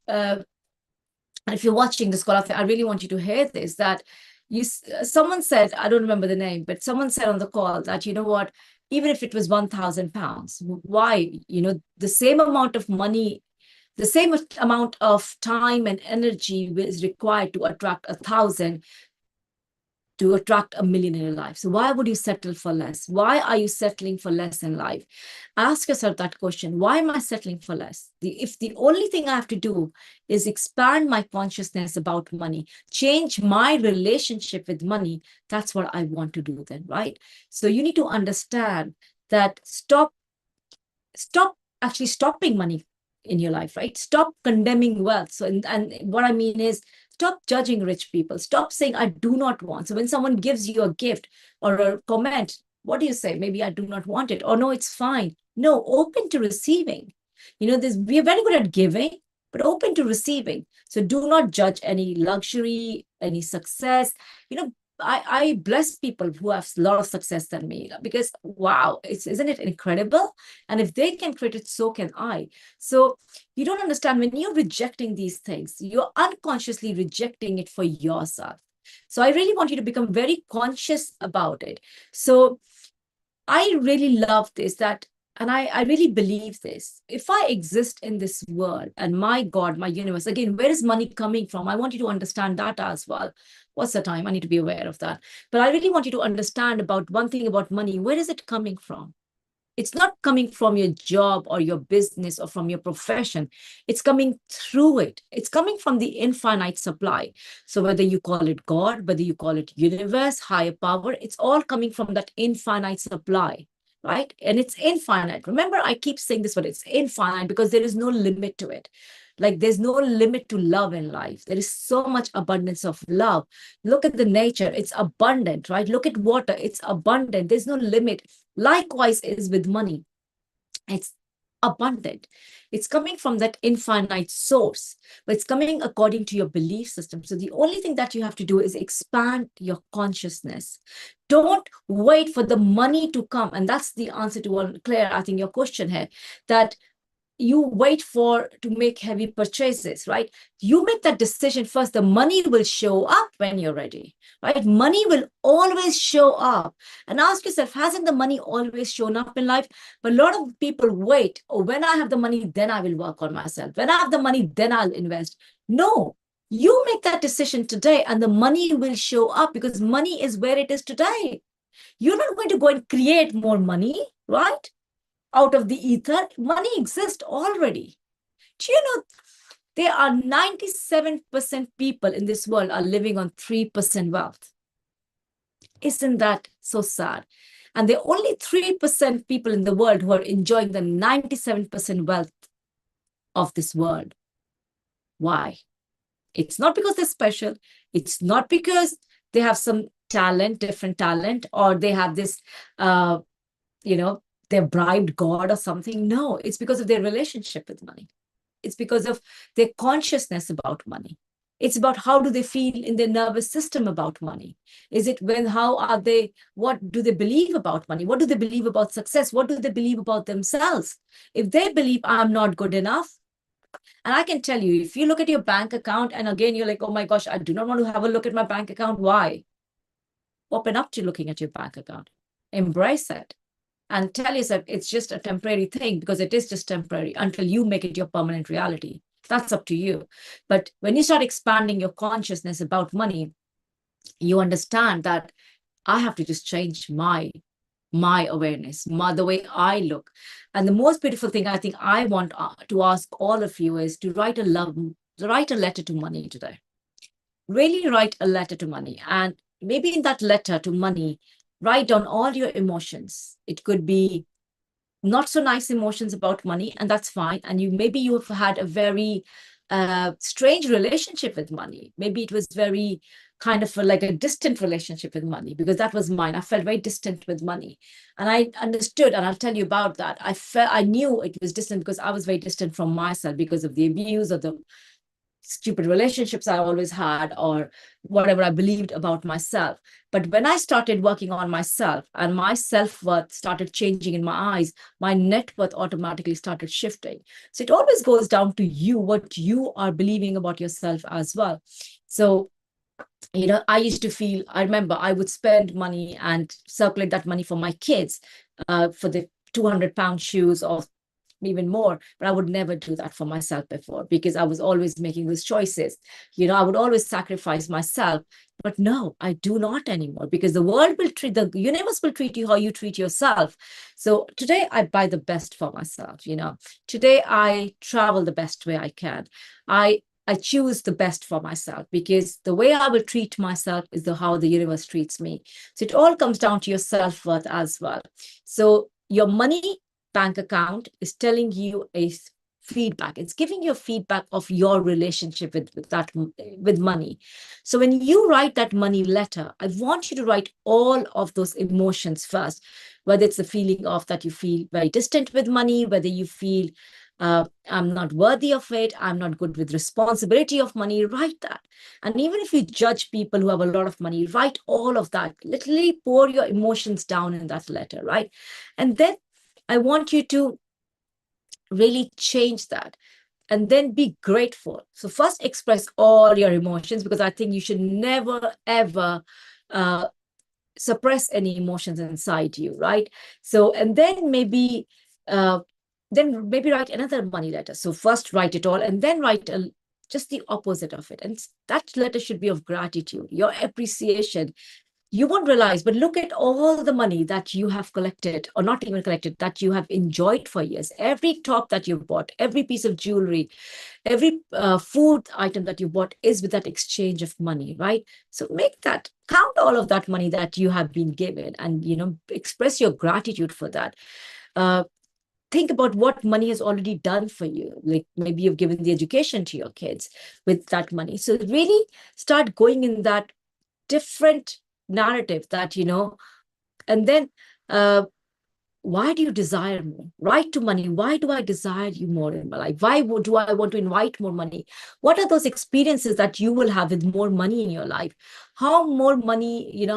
if you're watching this call, I really want you to hear this, that someone said, I don't remember the name, but someone said on the call that, you know what, even if it was 1,000 pounds, why, the same amount of money, the same amount of time and energy is required to attract 1,000 to attract 1,000,000 in your life. So why would you settle for less? Why are you settling for less in life? Ask yourself that question. Why am I settling for less? If the only thing I have to do is expand my consciousness about money, change my relationship with money, that's what I want to do then, right? So you need to understand that stop actually stopping money in your life, right? Stop condemning wealth. So, and what I mean is, stop judging rich people. Stop saying, I do not want. So when someone gives you a gift or a comment, what do you say? Maybe I do not want it, or no, it's fine. No, open to receiving. We are very good at giving, but open to receiving. So do not judge any luxury, any success. I bless people who have a lot of success than me, because wow, isn't it incredible? And if they can create it, so can I. So you don't understand, when you're rejecting these things, you're unconsciously rejecting it for yourself. So I really want you to become very conscious about it. So I really love this, and I really believe this. If I exist in this world and my God, my universe, again, where is money coming from? I want you to understand that as well. What's the time? I need to be aware of that. But I really want you to understand about one thing about money. Where is it coming from? It's not coming from your job or your business or from your profession. It's coming through it. It's coming from the infinite supply. So whether you call it God, whether you call it universe, higher power, it's all coming from that infinite supply, right? And it's infinite. Remember, I keep saying this, but it's infinite because there is no limit to it. Like there's no limit to love in life. There is so much abundance of love. Look at the nature. It's abundant, right? Look at water. It's abundant. There's no limit. Likewise is with money. It's abundant. It's coming from that infinite source, but it's coming according to your belief system. So the only thing that you have to do is expand your consciousness. Don't wait for the money to come. And that's the answer to Claire, I think, your question here, that you wait to make heavy purchases, right? You make that decision first. The money will show up when you're ready, right? Money will always show up. And ask yourself, hasn't the money always shown up in life? But a lot of people wait. Oh, when I have the money, then I will work on myself. When I have the money, then I'll invest. No, you make that decision today and the money will show up, because money is where it is today. You're not going to go and create more money, right? Out of the ether. Money exists already. Do you know there are 97% people in this world are living on 3% wealth? Isn't that so sad? And there are only 3% people in the world who are enjoying the 97% wealth of this world. Why? It's not because they're special. It's not because they have some talent, different talent, or they have this, they've bribed God or something. No, it's because of their relationship with money. It's because of their consciousness about money. It's about how do they feel in their nervous system about money. Is it what do they believe about money? What do they believe about success? What do they believe about themselves? If they believe I'm not good enough, and I can tell you, if you look at your bank account and again, you're like, oh my gosh, I do not want to have a look at my bank account. Why? Open up to looking at your bank account. Embrace it. And tell yourself it's just a temporary thing, because it is just temporary until you make it your permanent reality. That's up to you. But when you start expanding your consciousness about money, you understand that I have to just change my awareness, the way I look. And the most beautiful thing I think I want to ask all of you is to write a letter to money today. Really write a letter to money. And maybe in that letter to money, write down all your emotions. It could be not so nice emotions about money, and that's fine. And maybe you have had a very strange relationship with money. Maybe it was very kind of like a distant relationship with money, because that was mine. I felt very distant with money. And I understood, and I'll tell you about that. I knew it was distant because I was very distant from myself because of the abuse or the stupid relationships I always had, or whatever I believed about myself. But when I started working on myself and my self-worth started changing in my eyes, my net worth automatically started shifting. So it always goes down to you, what you are believing about yourself as well. So, I remember I would spend money and circulate that money for my kids, for the 200-pound shoes or even more, but I would never do that for myself before, because I was always making those choices. I would always sacrifice myself. But no, I do not anymore, because the universe will treat you how you treat yourself. So today I buy the best for myself. Today I travel the best way I can. I choose the best for myself, because the way I will treat myself is how the universe treats me. So it all comes down to your self-worth as well. So your money bank account is telling you a feedback. It's giving you feedback of your relationship with money. So when you write that money letter, I want you to write all of those emotions first, whether it's the feeling of that you feel very distant with money, whether you feel I'm not worthy of it, I'm not good with responsibility of money, write that. And even if you judge people who have a lot of money, write all of that. Literally pour your emotions down in that letter, right? And then I want you to really change that and then be grateful. So first express all your emotions, because I think you should never, ever suppress any emotions inside you, right? So, and then maybe write another money letter. So first write it all and then write just the opposite of it. And that letter should be of gratitude, your appreciation. You won't realize, but look at all the money that you have collected, or not even collected, that you have enjoyed for years. Every top that you bought, every piece of jewelry, every food item that you bought is with that exchange of money, right? So count all of that money that you have been given, and express your gratitude for that. Think about what money has already done for you. Like maybe you've given the education to your kids with that money. So really start going in that different narrative that, and then why do you desire more? Write to money. Why do I desire you more in my life? Why do I want to invite more money? What are those experiences that you will have with more money in your life? How more money,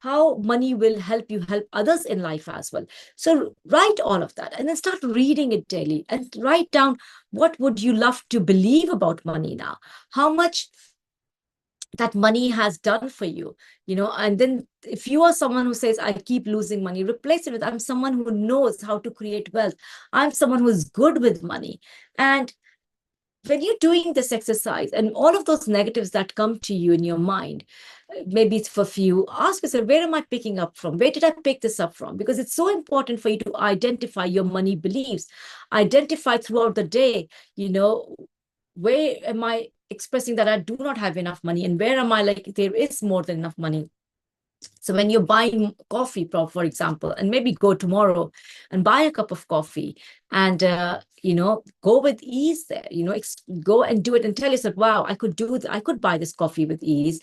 how money will help you help others in life as well. So write all of that and then start reading it daily and write down, what would you love to believe about money now? How much that money has done for you, and then if you are someone who says, I keep losing money, replace it with, I'm someone who knows how to create wealth. I'm someone who is good with money. And when you're doing this exercise and all of those negatives that come to you in your mind, maybe it's for few, ask yourself, where am I picking up from? Where did I pick this up from? Because it's so important for you to identify your money beliefs, identify throughout the day, where am I expressing that I do not have enough money, and where am I like there is more than enough money. So when you're buying coffee, for example, and maybe go tomorrow and buy a cup of coffee and, go with ease there, go and do it and tell yourself, wow, I could buy this coffee with ease,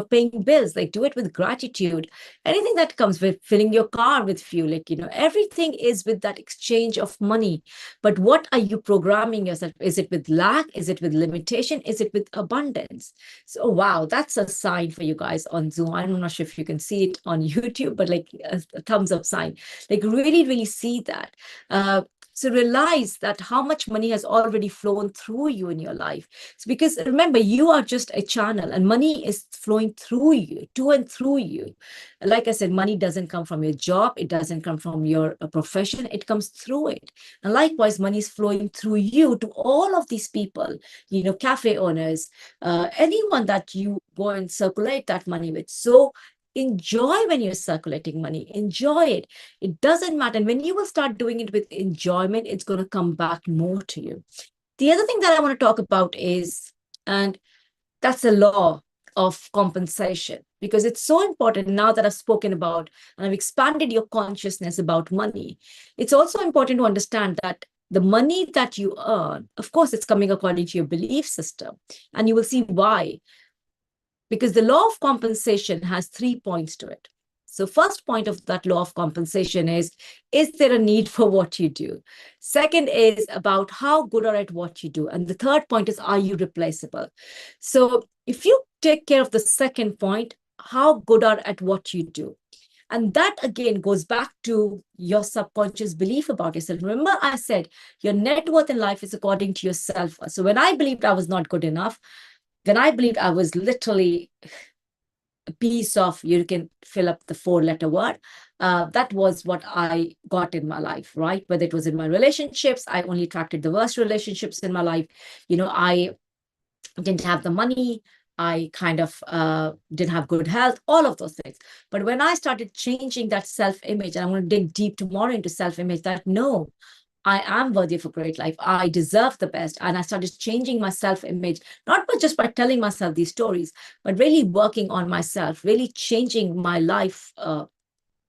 paying bills, like do it with gratitude. Anything that comes with filling your car with fuel, like, everything is with that exchange of money. But what are you programming yourself? Is it with lack? Is it with limitation? Is it with abundance? So, wow, that's a sign for you guys on Zoom. I'm not sure if you can see it on YouTube, but like a thumbs up sign, like really, really see that. So realize that how much money has already flown through you in your life. So because remember, you are just a channel and money is flowing through you, to and through you. Like I said, money doesn't come from your job. It doesn't come from your profession. It comes through it. And likewise, money is flowing through you to all of these people, cafe owners, anyone that you go and circulate that money with. So enjoy when you're circulating money. Enjoy it. It doesn't matter. And when you will start doing it with enjoyment, it's going to come back more to you. The other thing that I want to talk about is, and that's the law of compensation, because it's so important now that I've spoken about and I've expanded your consciousness about money. It's also important to understand that the money that you earn, of course, it's coming according to your belief system, and you will see why. Because the law of compensation has 3 points to it. So first point of that law of compensation is there a need for what you do? Second is about how good are at what you do. And the third point is, are you replaceable? So if you take care of the second point, how good are at what you do? And that again goes back to your subconscious belief about yourself. Remember, I said your net worth in life is according to yourself. So when I believed I was not good enough, when I believed I was literally a piece of, you can fill up the 4-letter word, that was what I got in my life, right? Whether it was in my relationships, I only attracted the worst relationships in my life. I didn't have the money. I kind of didn't have good health, all of those things. But when I started changing that self-image, and I'm going to dig deep tomorrow into self-image, that no, I am worthy of a great life. I deserve the best. And I started changing my self-image, not just by telling myself these stories, but really working on myself, really changing my life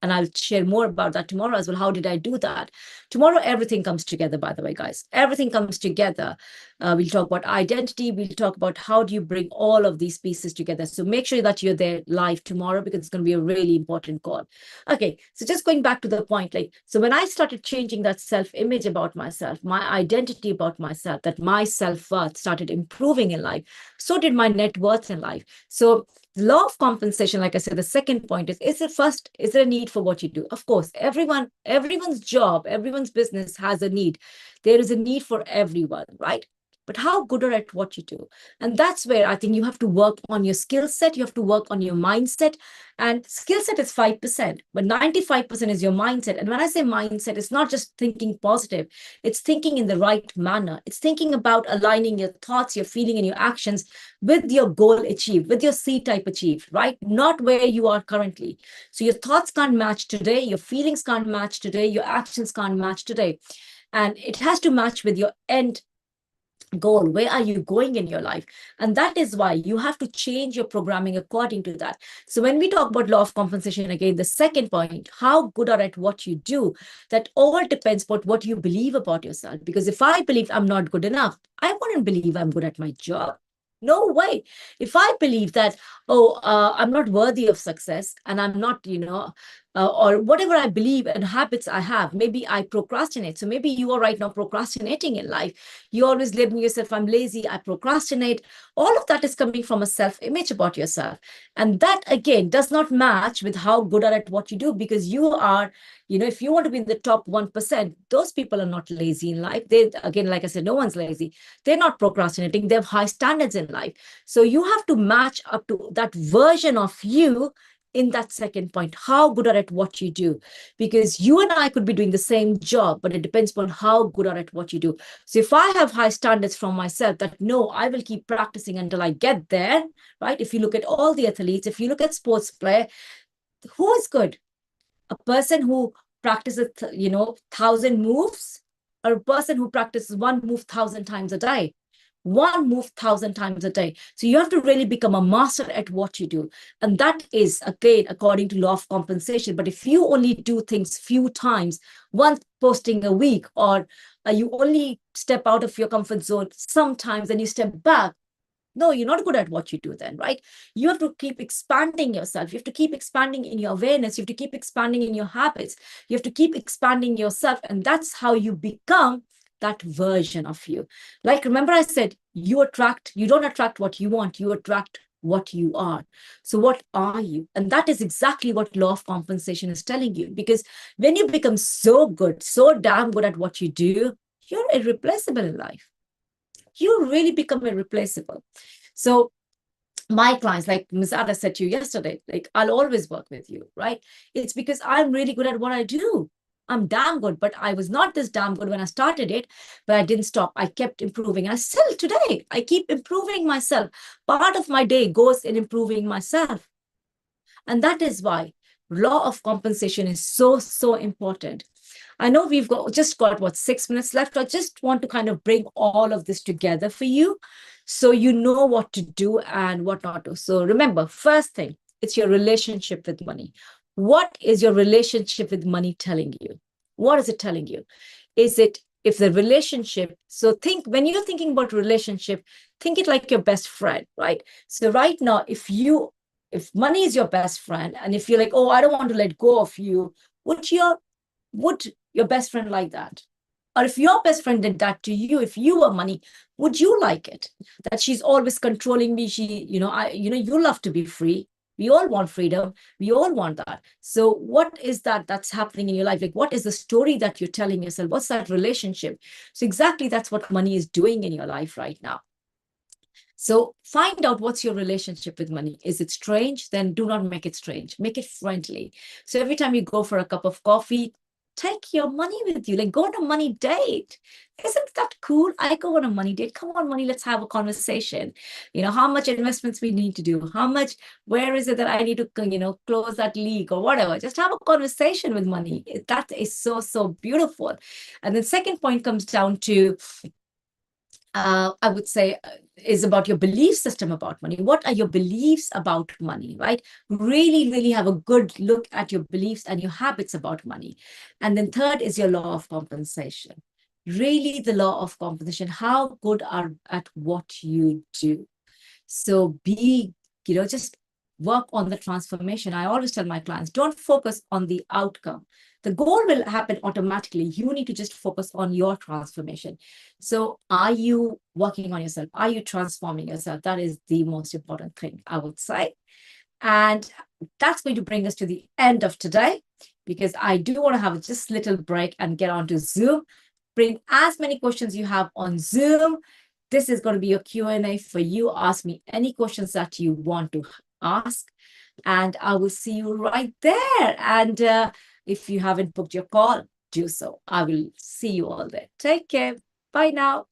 And I'll share more about that tomorrow as well. How did I do that? Tomorrow, everything comes together, by the way, guys. Everything comes together. We'll talk about identity. We'll talk about how do you bring all of these pieces together. So make sure that you're there live tomorrow because it's going to be a really important call. Okay, so just going back to the point, like, so when I started changing that self-image about myself, my identity about myself, that my self-worth started improving in life, so did my net worth in life. So the law of compensation, like I said, the second point is there a need for what you do? Of course, everyone's job, everyone's business has a need. There is a need for everyone, right? But how good are at what you do? And that's where I think you have to work on your skill set. You have to work on your mindset. And skill set is 5%, but 95% is your mindset. And when I say mindset, it's not just thinking positive. It's thinking in the right manner. It's thinking about aligning your thoughts, your feeling, and your actions with your goal achieved, with your C-type achieved, right? Not where you are currently. So your thoughts can't match today. Your feelings can't match today. Your actions can't match today. And it has to match with your end goal. Where are you going in your life? And that is why you have to change your programming according to that. So when we talk about law of compensation, again, the second point, how good are at what you do, that all depends about what you believe about yourself. Because if I believe I'm not good enough, I wouldn't believe I'm good at my job. No way. If I believe that, I'm not worthy of success and I'm not, or whatever I believe and habits I have, maybe I procrastinate. So maybe you are right now procrastinating in life. You always labeling yourself, I'm lazy, I procrastinate. All of that is coming from a self-image about yourself. And that, again, does not match with how good are at what you do, because you are, if you want to be in the top 1%, those people are not lazy in life. They, again, like I said, no one's lazy. They're not procrastinating. They have high standards in life. So you have to match up to that version of you in that second point. How good are at what you do? Because you and I could be doing the same job, but it depends on how good are at what you do. So if I have high standards from myself that, no, I will keep practicing until I get there, right? If you look at all the athletes, if you look at sports player, who is good? A person who practices, 1,000 moves, or a person who practices one move 1,000 times a day? One move 1,000 times a day. So you have to really become a master at what you do. And that is, again, according to law of compensation. But if you only do things few times, once posting a week, or you only step out of your comfort zone sometimes and you step back, no, you're not good at what you do then, right? You have to keep expanding yourself. You have to keep expanding in your awareness. You have to keep expanding in your habits. You have to keep expanding yourself. And that's how you become that version of you. Like, remember I said, you don't attract what you want, you attract what you are. So what are you? And that is exactly what law of compensation is telling you. Because when you become so good, so damn good at what you do, you're irreplaceable in life. You really become irreplaceable. So my clients, like Ms. Ada said to you yesterday, like, I'll always work with you, right? It's because I'm really good at what I do. I'm damn good, but I was not this damn good when I started it, but I didn't stop. I kept improving. And still today, I keep improving myself. Part of my day goes in improving myself. And that is why law of compensation is so, so important. I know we've just got 6 minutes left. I just want to kind of bring all of this together for you so you know what to do and what not to. So remember, first thing, it's your relationship with money. What is your relationship with money telling you? What is it telling you? Is it, if the relationship, so think, when you're thinking about relationship, think it like your best friend, right? So right now, if money is your best friend, and if you're like, oh, I don't want to let go of you, would your best friend like that? Or if your best friend did that to you, if you were money, would you like it? That she's always controlling me. You love to be free. We all want freedom. We all want that. So what is that's happening in your life? Like, what is the story that you're telling yourself? What's that relationship? So exactly that's what money is doing in your life right now. So find out what's your relationship with money. Is it strange? Then do not make it strange. Make it friendly. So every time you go for a cup of coffee, take your money with you. Like, go on a money date. Isn't that cool? I go on a money date. Come on, money, let's have a conversation. How much investments we need to do. Where is it that I need to, close that leak or whatever. Just have a conversation with money. That is so, so beautiful. And the second point comes down to, I would say, is about your belief system about money. What are your beliefs about money, right? Really, really have a good look at your beliefs and your habits about money. And then third is your law of compensation. Really, the law of compensation, how good are at what you do. So just work on the transformation. I always tell my clients, don't focus on the outcome. The goal will happen automatically. You need to just focus on your transformation. So are you working on yourself? Are you transforming yourself? That is the most important thing, I would say. And that's going to bring us to the end of today, because I do want to have just a little break and get on to Zoom. Bring as many questions you have on Zoom. This is going to be your Q&A for you. Ask me any questions that you want to ask, and I will see you right there. And if you haven't booked your call, do so. I will see you all there. Take care. Bye now.